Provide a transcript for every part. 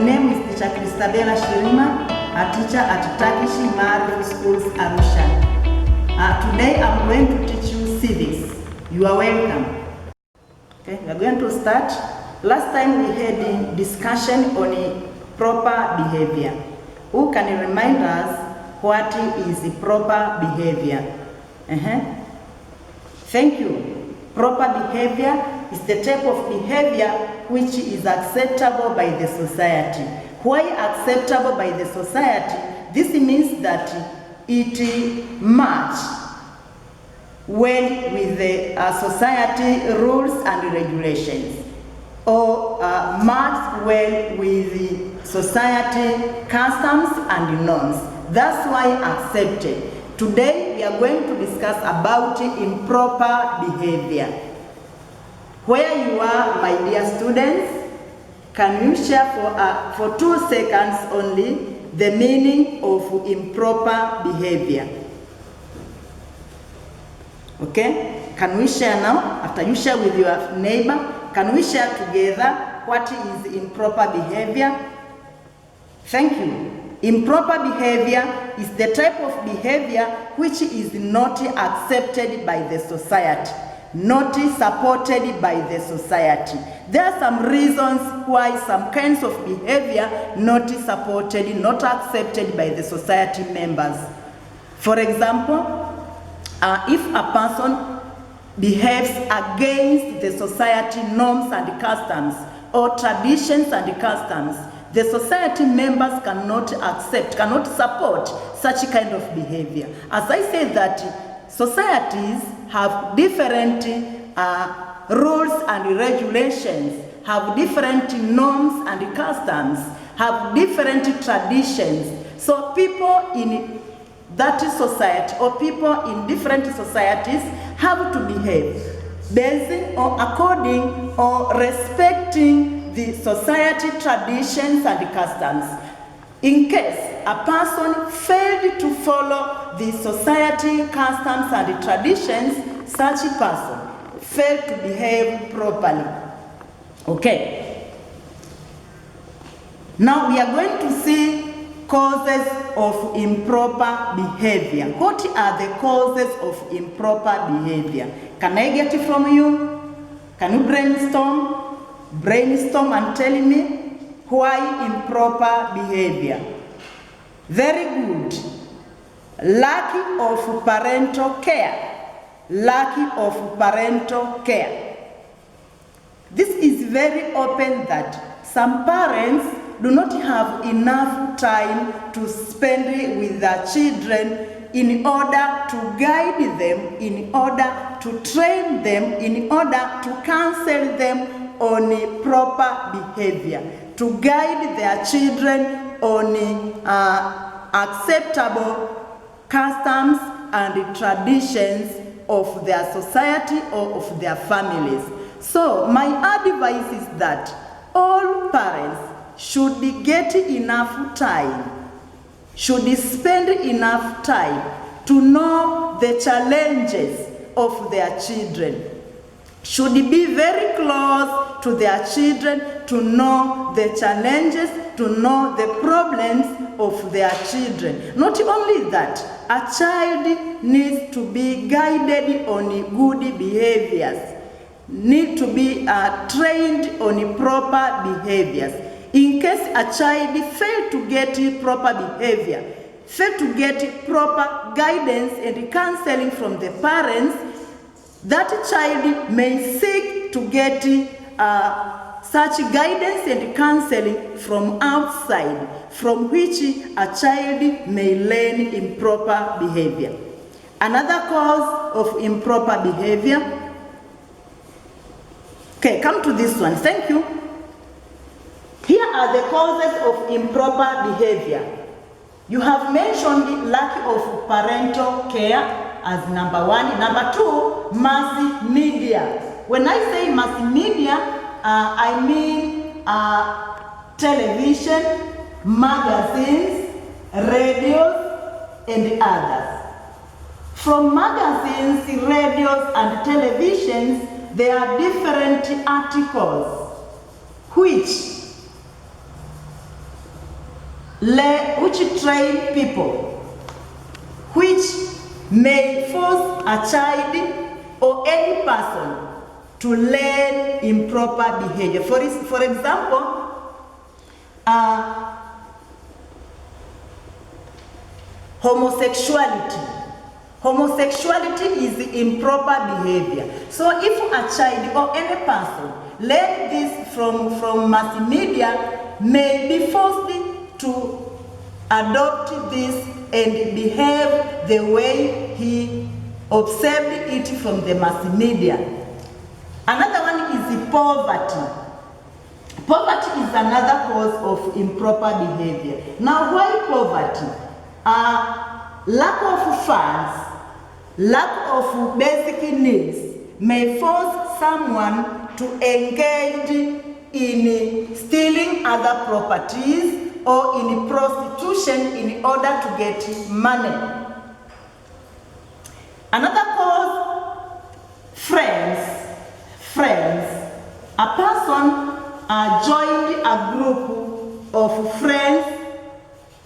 name is Teacher Christabella Shirima, a teacher at Turkish Maarif Schools, Arusha. Today I'm going to teach you civics. You are welcome. Okay, we are going to start. Last time we had a discussion on proper behavior. Who can remind us what is proper behavior? Thank you. Proper behavior is the type of behavior which is acceptable by the society. Why acceptable by the society? This means that it matches well with the society rules and regulations, or match well with the society customs and norms. That's why accepted. Today we are going to discuss about improper behavior. Where you are, my dear students, can you share for 2 seconds only the meaning of improper behavior? Okay, can we share now? After you share with your neighbor, can we share together what is improper behavior? Thank you. Improper behavior is the type of behavior which is not accepted by the society, not supported by the society. There are some reasons why some kinds of behavior not supported, not accepted by the society members. For example, if a person behaves against the society norms and customs or traditions and customs, the society members cannot accept, cannot support such kind of behavior. As I said that societies have different rules and regulations, have different norms and customs, have different traditions. So people in that society or people in different societies have to behave based or according or respecting the society traditions and customs. In case a person failed to follow the society customs and traditions, such a person failed to behave properly. Okay. Now we are going to see causes of improper behavior. What are the causes of improper behavior? Can I get it from you? Can you brainstorm? Brainstorm and tell me why improper behavior. Very good. Lack of parental care. Lack of parental care. This is very open that some parents do not have enough time to spend with their children in order to guide them, in order to train them, in order to counsel them on proper behavior, to guide their children on acceptable customs and traditions of their society or of their families. So my advice is that all parents should get enough time, should spend enough time to know the challenges of their children, should be very close to their children to know the challenges, to know the problems of their children. Not only that, a child needs to be guided on good behaviors, need to be trained on proper behaviors. In case a child fails to get proper behavior, fails to get proper guidance and counseling from the parents, that child may seek to get such guidance and counseling from outside, from which a child may learn improper behavior. Another cause of improper behavior. Okay, come to this one. Thank you. Here are the causes of improper behavior. You have mentioned lack of parental care as number 1. Number 2, mass media. When I say mass media, I mean television, magazines, radios, and others. From magazines, radios, and televisions, there are different articles which which train people, which may force a child or any person to learn improper behavior. For example, homosexuality. Homosexuality is improper behavior. So if a child or any person learn this from mass media, may be forced to adopt this and behave the way he observed it from the mass media. Another one is poverty. Poverty is another cause of improper behavior. Now, why poverty? Lack of funds, lack of basic needs may force someone to engage in stealing other properties or in prostitution in order to get money. Another cause, friends. A person joined a group of friends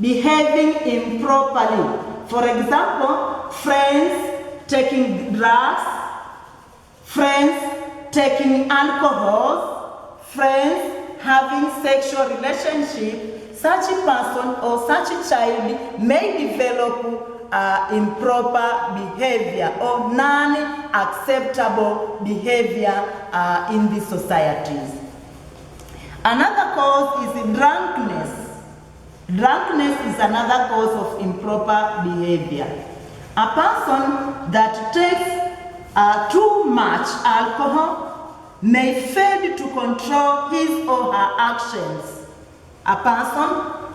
behaving improperly. For example, friends taking drugs, friends taking alcohol, friends having sexual relationship. Such a person or such a child may develop improper behavior or non-acceptable behavior in the societies. Another cause is drunkenness. Drunkenness is another cause of improper behavior. A person that takes too much alcohol may fail to control his or her actions. A person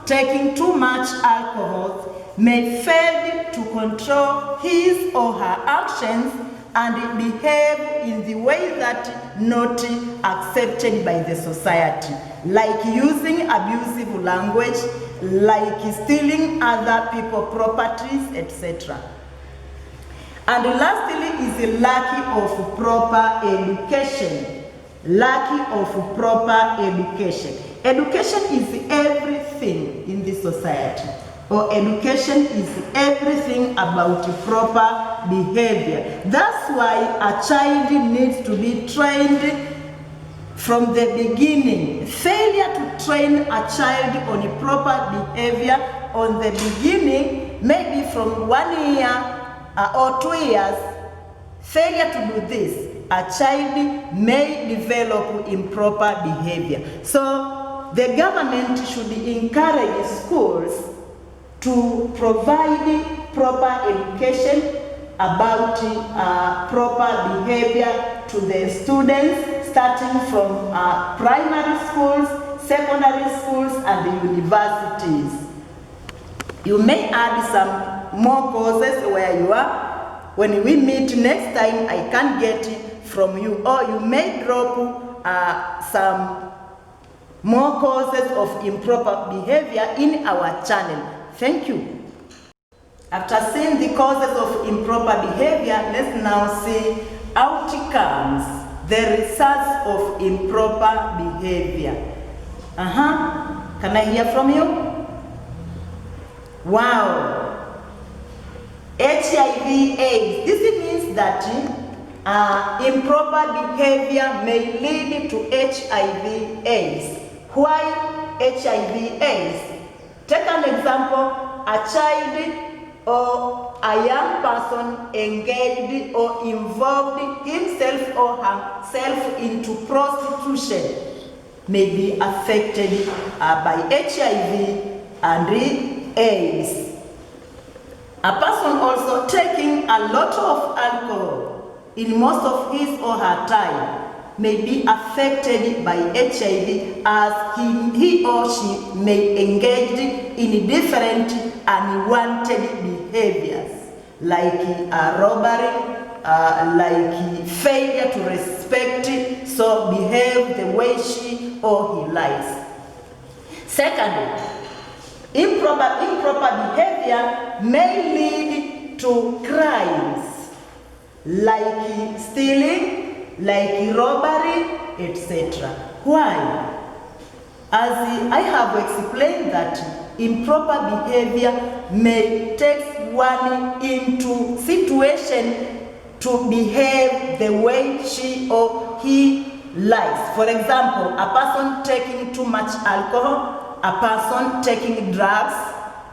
taking too much alcohol may fail to control his or her actions and behave in the way that not accepted by the society, like using abusive language, like stealing other people's properties, etc. And lastly is the lack of proper education. Lack of proper education. Education is everything in this society, or education is everything about proper behavior. That's why a child needs to be trained from the beginning. Failure to train a child on proper behavior on the beginning, maybe from 1 year or 2 years, failure to do this, a child may develop improper behavior. So the government should encourage schools to provide proper education about proper behavior to the students, starting from primary schools, secondary schools, and universities. You may add some more courses where you are. When we meet next time, I can get it from you, or you may drop some more causes of improper behavior in our channel. Thank you. After seeing the causes of improper behavior, let's now see outcomes, the results of improper behavior. Can I hear from you? Wow. HIV/AIDS. This means that improper behavior may lead to HIV/AIDS. Why HIV/AIDS? Take an example, a child or a young person engaged or involved himself or herself into prostitution may be affected by HIV and AIDS. A person also taking a lot of alcohol in most of his or her time may be affected by HIV, as he or she may engage in different unwanted behaviors, like robbery, like failure to respect, so behave the way she or he likes. Secondly, improper behavior may lead to crimes, like stealing, like robbery, etc. Why? As I have explained that improper behavior may take one into situation to behave the way she or he likes. For example, a person taking too much alcohol, a person taking drugs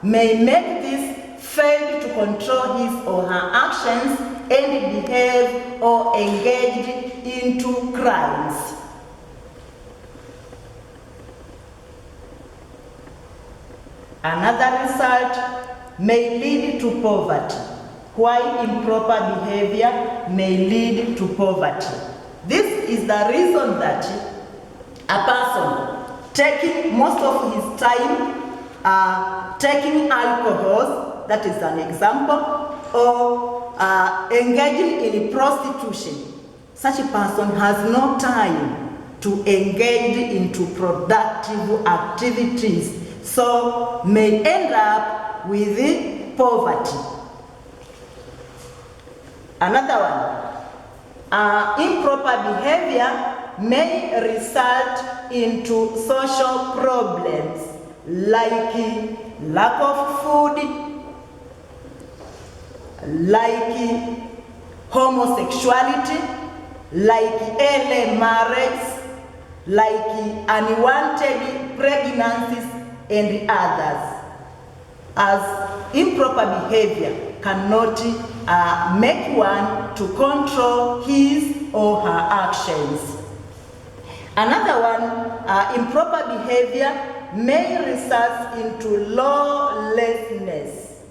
may make this fail to control his or her actions and behave or engage into crimes. Another result may lead to poverty. Why improper behavior may lead to poverty? This is the reason that a person taking most of his time taking alcohol, that is an example, or engaging in prostitution, such a person has no time to engage into productive activities, so may end up with poverty. Another one, improper behavior may result into social problems like lack of food, like homosexuality, like early marriage, like unwanted pregnancies, and others, as improper behavior cannot make one to control his or her actions. Another one, improper behavior may result into lawlessness.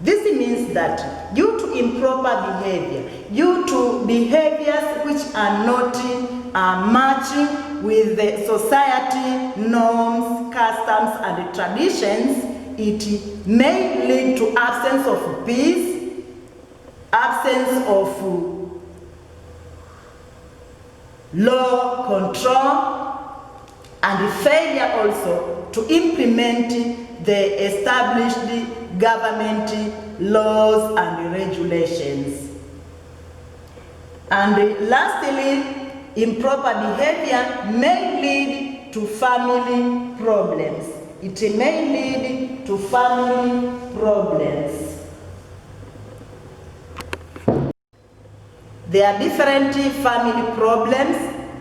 This means that due to improper behavior, due to behaviors which are not matching with the society norms, customs, and traditions, it may lead to absence of peace, absence of law control, and failure also to implement the established government laws and regulations. And lastly, improper behavior may lead to family problems. It may lead to family problems. There are different family problems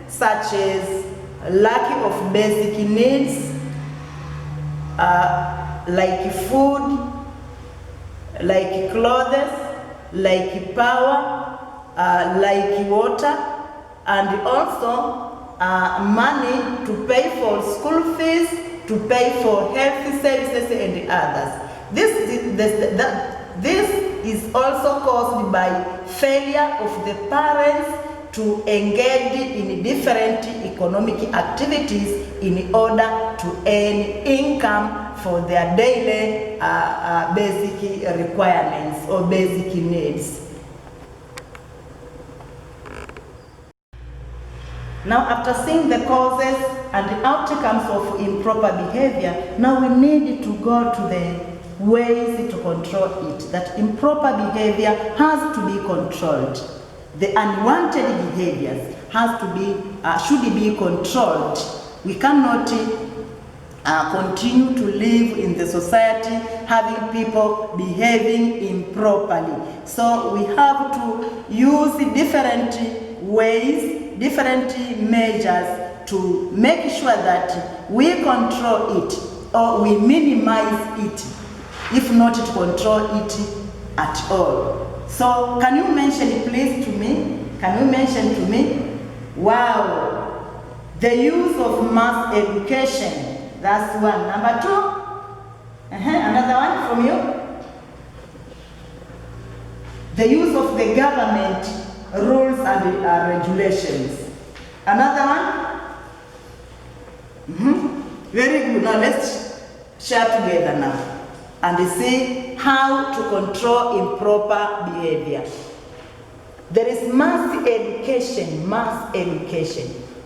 such as lack of basic needs, like food, like clothes, like power, like water, and also money to pay for school fees, to pay for health services and others. This is also caused by failure of the parents to engage in different economic activities in order to earn income for their daily basic requirements or basic needs. Now, after seeing the causes and the outcomes of improper behavior, now we need to go to the ways to control it. That improper behavior has to be controlled. The unwanted behaviors should be controlled. We cannot continue to live in the society having people behaving improperly. So we have to use different ways, different measures to make sure that we control it or we minimize it, if not to control it at all. So can you mention please to me? Can you mention to me? Wow, the use of mass education. That's one. Number two. Another one from you. The use of the government rules and regulations. Another one. Very good. Now let's share together now and see how to control improper behavior. There is mass education,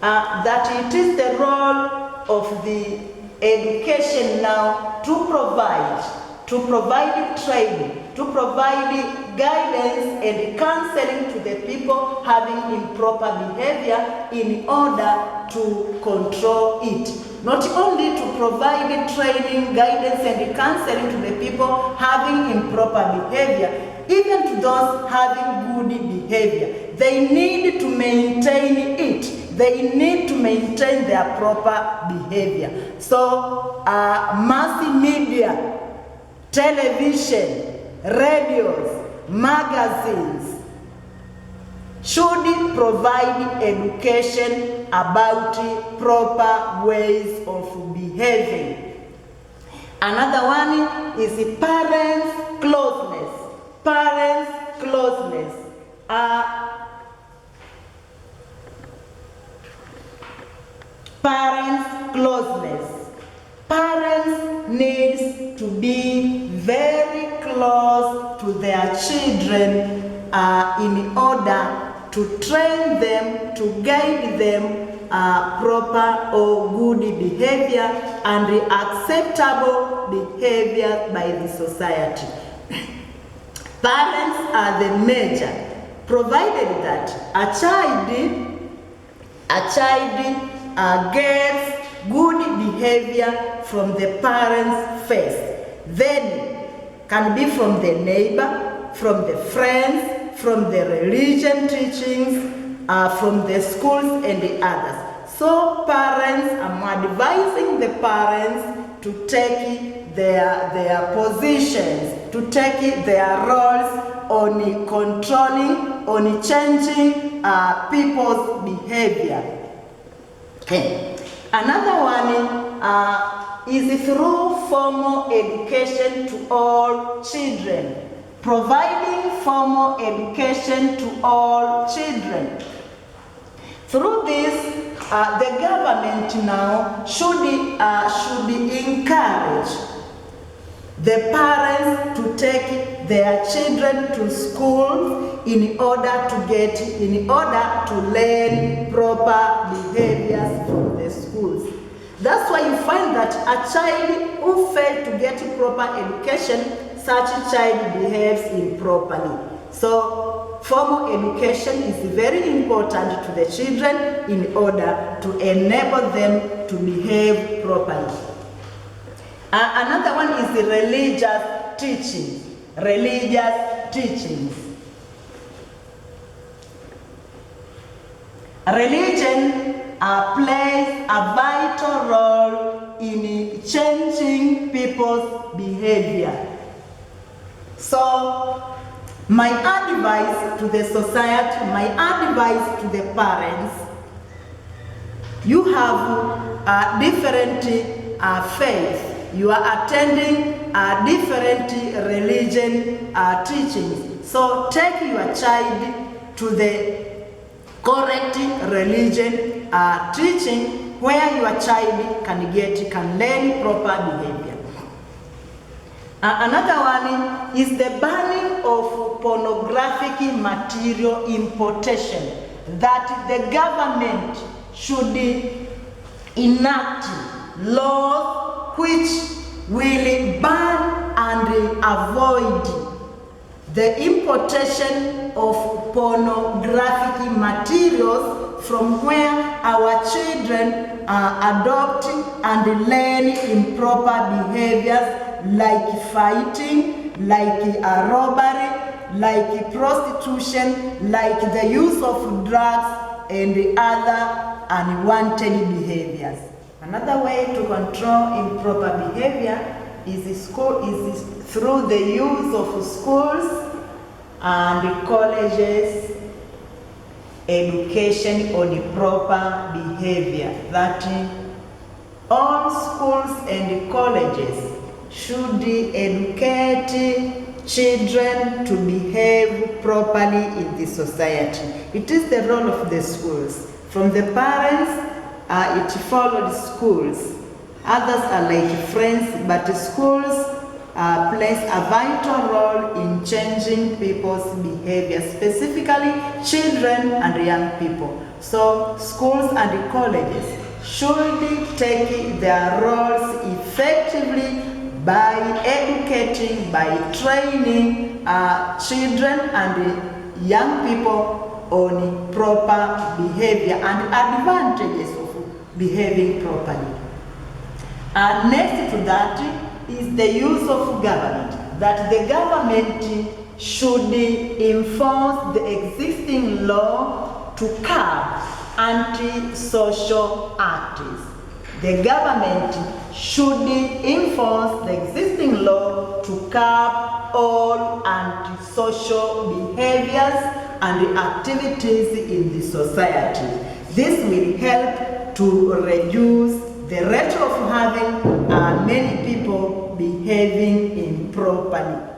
that it is the role of the education now to to provide training, to provide guidance and counseling to the people having improper behavior in order to control it. Not only to provide training, guidance and counseling to the people having improper behavior, even to those having good behavior, they need to maintain it. They need to maintain their proper behavior. So, mass media, television, radios, magazines should provide education about proper ways of behaving. Another one is parents' closeness. Parents' closeness. Parents' closeness. Parents need to be very close to their children in order to train them, to guide them proper or good behavior and acceptable behavior by the society. Parents are the major, provided that a child gets good behavior from the parents first, then can be from the neighbor, from the friends, from the religion teachings, from the schools and the others. So parents, I'm advising the parents to take their positions, to take their roles on controlling, on changing people's behavior. Okay. Another one is through formal education to all children. Providing formal education to all children. Through this, the government now should encourage the parents to take their children to school in order to learn proper behaviors from the schools. That's why you find that a child who failed to get proper education, such a child behaves improperly. So formal education is very important to the children in order to enable them to behave properly. Another one is the religious teaching. Religious teachings. Religion plays a vital role in changing people's behavior. So, my advice to the society, my advice to the parents, you have different faith. You are attending different religion teachings. So take your child to the correct religion teaching where your child can learn proper behavior. Another one is the banning of pornographic material importation, that the government should enact laws which will ban and avoid the importation of pornographic materials from where our children adopt and learn improper behaviors like fighting, like robbery, like prostitution, like the use of drugs and other unwanted behaviors. Another way to control improper behavior is through the use of schools and colleges education on proper behavior. That all schools and colleges should educate children to behave properly in the society. It is the role of the schools. From the parents, it followed schools. Others are like friends, but schools plays a vital role in changing people's behavior, specifically children and young people. So schools and colleges should take their roles effectively by educating, by training children and young people on proper behavior and advantages of behaving properly. Next to that is the use of government, that the government should enforce the existing law to curb anti-social acts. The government should enforce the existing law to curb all antisocial behaviors and activities in the society. This will help to reduce the rate of having many people behaving improperly.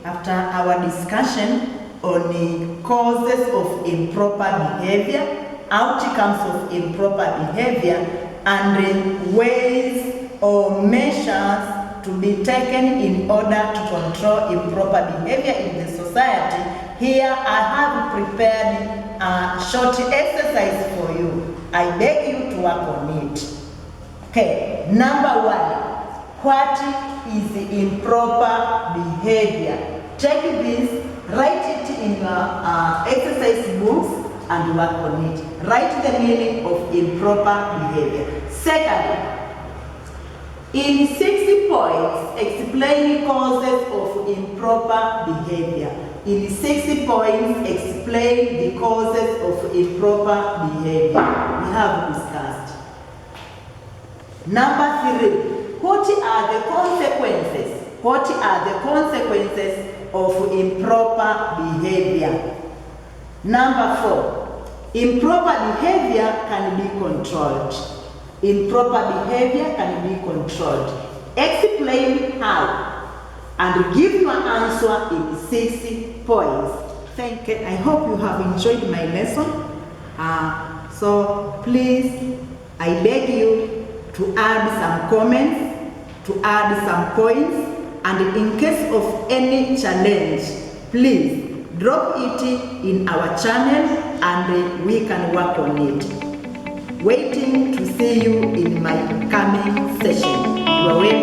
After our discussion on the causes of improper behavior, outcomes of improper behavior, and ways or measures to be taken in order to control improper behavior in the society, here I have prepared a short exercise for you. I beg you to work on it. Okay, number 1. What is improper behavior? Take this, write it in your exercise books and work on it. Write the meaning of improper behavior. Second, in 60 points, explain causes of improper behavior. In 60 points, explain the causes of improper behavior. We have discussed. Number 3. What are the consequences? What are the consequences of improper behavior? Number 4. Improper behavior can be controlled. Improper behavior can be controlled. Explain how and give your answer in 60 points. Thank you. I hope you have enjoyed my lesson. So please, I beg you to add some comments, to add some points, and in case of any challenge, please drop it in our channel and we can work on it. Waiting to see you in my coming session. You are welcome.